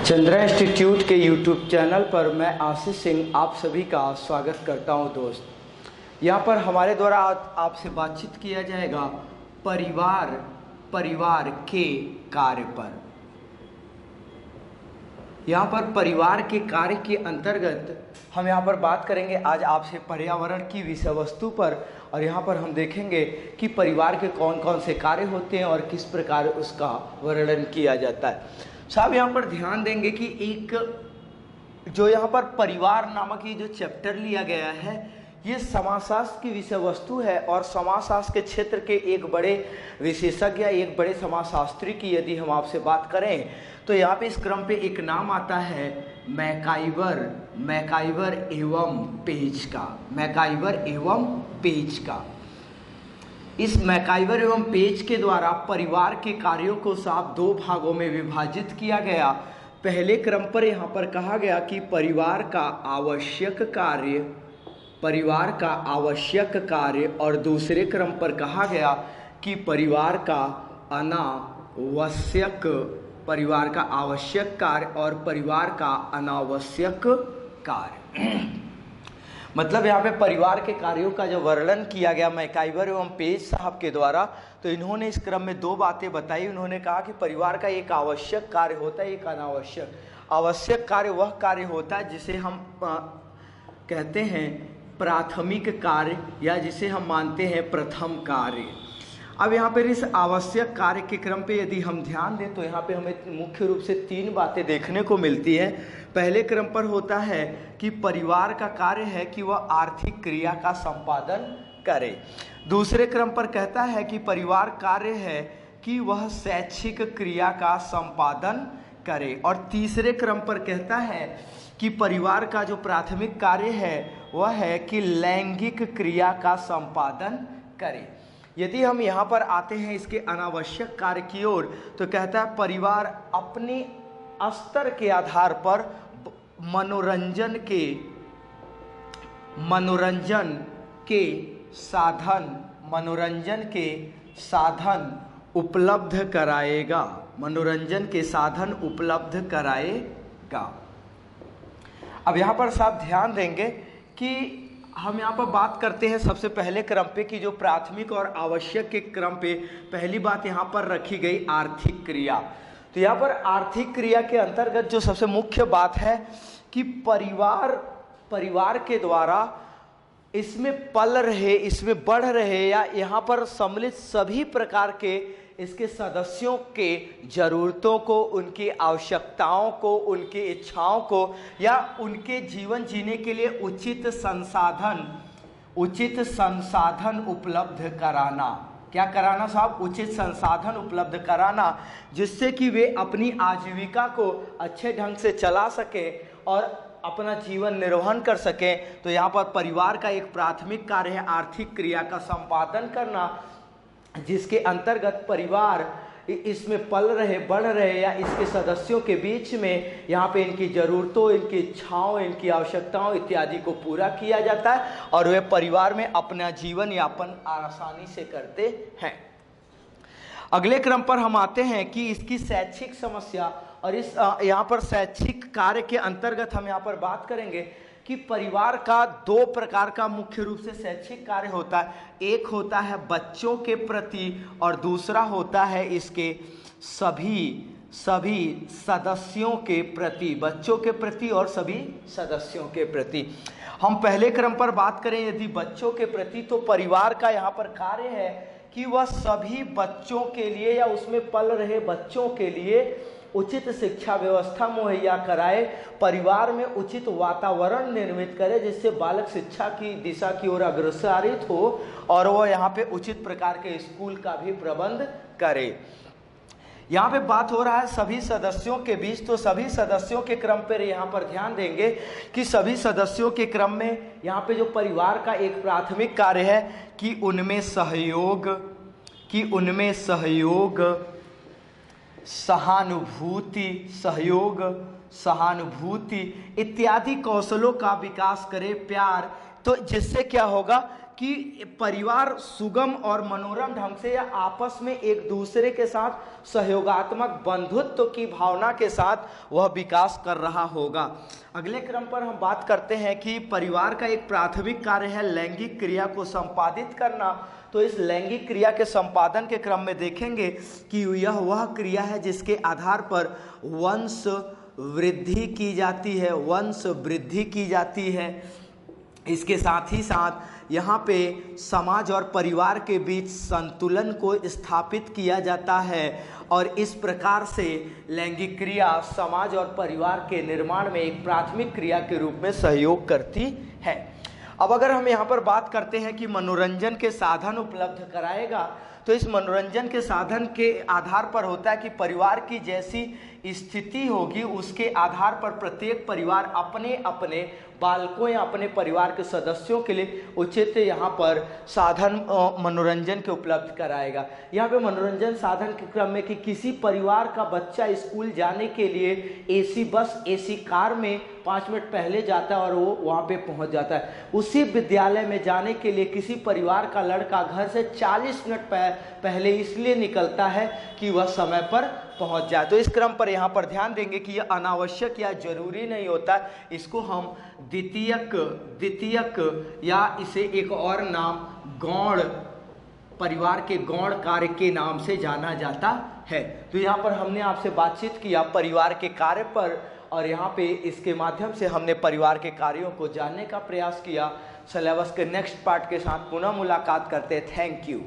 Chandra institute के YouTube channel पर मैं आशीष सिंह आप सभी का स्वागत करता हूं। दोस्त, यहाँ पर हमारे द्वारा आपसे बातचीत किया जाएगा परिवार के कार्य पर। यहाँ पर परिवार के कार्य के अंतर्गत हम यहाँ पर बात करेंगे आज आपसे पर्यावरण की विषय वस्तु पर, और यहाँ पर हम देखेंगे कि परिवार के कौन कौन से कार्य होते हैं और किस प्रकार उसका वर्णन किया जाता है। साहब यहाँ पर ध्यान देंगे कि एक जो यहाँ पर परिवार नामक ये जो चैप्टर लिया गया है, ये समाजशास्त्र की विषय वस्तु है और समाजशास्त्र के क्षेत्र के एक बड़े विशेषज्ञ, एक बड़े समाजशास्त्री की यदि हम आपसे बात करें तो यहाँ पे इस क्रम पे एक नाम आता है मैकाइवर एवं पेज का। इस मैकाइवर एवं पेज के द्वारा परिवार के कार्यों को साफ दो भागों में विभाजित किया गया। पहले क्रम पर यहाँ पर कहा गया कि परिवार का आवश्यक कार्य और दूसरे क्रम पर कहा गया कि परिवार का आवश्यक कार्य और परिवार का अनावश्यक कार्य। मतलब यहाँ पे परिवार के कार्यों का जो वर्णन किया गया मैकाइवर एवं पेज साहब के द्वारा, तो इन्होंने इस क्रम में दो बातें बताई। उन्होंने कहा कि परिवार का एक आवश्यक कार्य होता है, एक अनावश्यक। आवश्यक कार्य वह कार्य होता है जिसे हम कहते हैं प्राथमिक कार्य या जिसे हम मानते हैं प्रथम कार्य। अब यहाँ पर इस आवश्यक कार्य के क्रम पे यदि हम ध्यान दें तो यहाँ पे हमें मुख्य रूप से तीन बातें देखने को मिलती हैं। पहले क्रम पर होता है कि परिवार का कार्य है कि वह आर्थिक क्रिया का संपादन करे। दूसरे क्रम पर कहता है कि परिवार कार्य है कि वह शैक्षिक क्रिया का संपादन करे। और तीसरे क्रम पर कहता है कि परिवार का जो प्राथमिक कार्य है वह है कि लैंगिक क्रिया का संपादन करे। यदि हम यहाँ पर आते हैं इसके अनावश्यक कार्य की ओर, तो कहता है परिवार अपने स्तर के आधार पर मनोरंजन के साधन उपलब्ध कराएगा। अब यहाँ पर साहब ध्यान देंगे कि हम यहाँ पर बात करते हैं सबसे पहले क्रम पे कि जो प्राथमिक और आवश्यक के क्रम पे पहली बात यहाँ पर रखी गई आर्थिक क्रिया। तो यहाँ पर आर्थिक क्रिया के अंतर्गत जो सबसे मुख्य बात है कि परिवार के द्वारा इसमें पल रहे, इसमें बढ़ रहे या यहाँ पर सम्मिलित सभी प्रकार के इसके सदस्यों के जरूरतों को, उनकी आवश्यकताओं को, उनकी इच्छाओं को या उनके जीवन जीने के लिए उचित संसाधन उपलब्ध कराना। क्या कराना साहब? उचित संसाधन उपलब्ध कराना, जिससे कि वे अपनी आजीविका को अच्छे ढंग से चला सके और अपना जीवन निर्वहन कर सकें। तो यहाँ पर परिवार का एक प्राथमिक कार्य है आर्थिक क्रिया का संपादन करना, जिसके अंतर्गत परिवार इसमें पल रहे, बढ़ रहे या इसके सदस्यों के बीच में यहाँ पे इनकी ज़रूरतों, इनकी इच्छाओं, इनकी आवश्यकताओं इत्यादि को पूरा किया जाता है और वे परिवार में अपना जीवन यापन आसानी से करते हैं। अगले क्रम पर हम आते हैं कि इसकी शैक्षिक समस्या, और इस यहाँ पर शैक्षिक कार्य के अंतर्गत हम यहाँ पर बात करेंगे कि परिवार का दो प्रकार का मुख्य रूप से शैक्षिक कार्य होता है। एक होता है बच्चों के प्रति और दूसरा होता है इसके सभी सदस्यों के प्रति, बच्चों के प्रति और सभी सदस्यों के प्रति। हम पहले क्रम पर बात करें यदि बच्चों के प्रति, तो परिवार का यहाँ पर कार्य है कि वह सभी बच्चों के लिए या उसमें पल रहे बच्चों के लिए उचित शिक्षा व्यवस्था मुहैया कराए, परिवार में उचित वातावरण निर्मित करे जिससे बालक शिक्षा की दिशा की ओर अग्रसरित हो और वह यहाँ पे उचित प्रकार के स्कूल का भी प्रबंध करे। यहाँ पे बात हो रहा है सभी सदस्यों के बीच, तो सभी सदस्यों के क्रम पर यहाँ पर ध्यान देंगे कि सभी सदस्यों के क्रम में यहाँ पे जो परिवार का एक प्राथमिक कार्य है कि उनमें सहयोग, सहानुभूति इत्यादि कौशलों का विकास करे। प्यार, तो जिससे क्या होगा कि परिवार सुगम और मनोरम ढंग से या आपस में एक दूसरे के साथ सहयोगात्मक बंधुत्व की भावना के साथ वह विकास कर रहा होगा। अगले क्रम पर हम बात करते हैं कि परिवार का एक प्राथमिक कार्य है लैंगिक क्रिया को संपादित करना। तो इस लैंगिक क्रिया के संपादन के क्रम में देखेंगे कि यह वह क्रिया है जिसके आधार पर वंश वृद्धि की जाती है, वंश वृद्धि की जाती है। इसके साथ ही साथ यहाँ पे समाज और परिवार के बीच संतुलन को स्थापित किया जाता है और इस प्रकार से लैंगिक क्रिया समाज और परिवार के निर्माण में एक प्राथमिक क्रिया के रूप में सहयोग करती है। अब अगर हम यहाँ पर बात करते हैं कि मनोरंजन के साधन उपलब्ध कराएगा, तो इस मनोरंजन के साधन के आधार पर होता है कि परिवार की जैसी स्थिति होगी उसके आधार पर प्रत्येक परिवार अपने अपने बालकों या अपने परिवार के सदस्यों के लिए उचित यहाँ पर साधन मनोरंजन के उपलब्ध कराएगा। यहाँ पे मनोरंजन साधन के क्रम में कि किसी परिवार का बच्चा स्कूल जाने के लिए एसी बस एसी कार में 5 मिनट पहले जाता है और वो वहाँ पे पहुँच जाता है। उसी विद्यालय में जाने के लिए किसी परिवार का लड़का घर से 40 मिनट पहले इसलिए निकलता है कि वह समय पर पहुंच जाए। तो इस क्रम पर यहाँ पर ध्यान देंगे कि यह अनावश्यक या जरूरी नहीं होता, इसको हम द्वितीयक या इसे एक और नाम गौण, परिवार के गौण कार्य के नाम से जाना जाता है। तो यहाँ पर हमने आपसे बातचीत किया परिवार के कार्य पर और यहाँ पे इसके माध्यम से हमने परिवार के कार्यों को जानने का प्रयास किया। सिलेबस के नेक्स्ट पार्ट के साथ पुनः मुलाकात करते हैं। Thank you.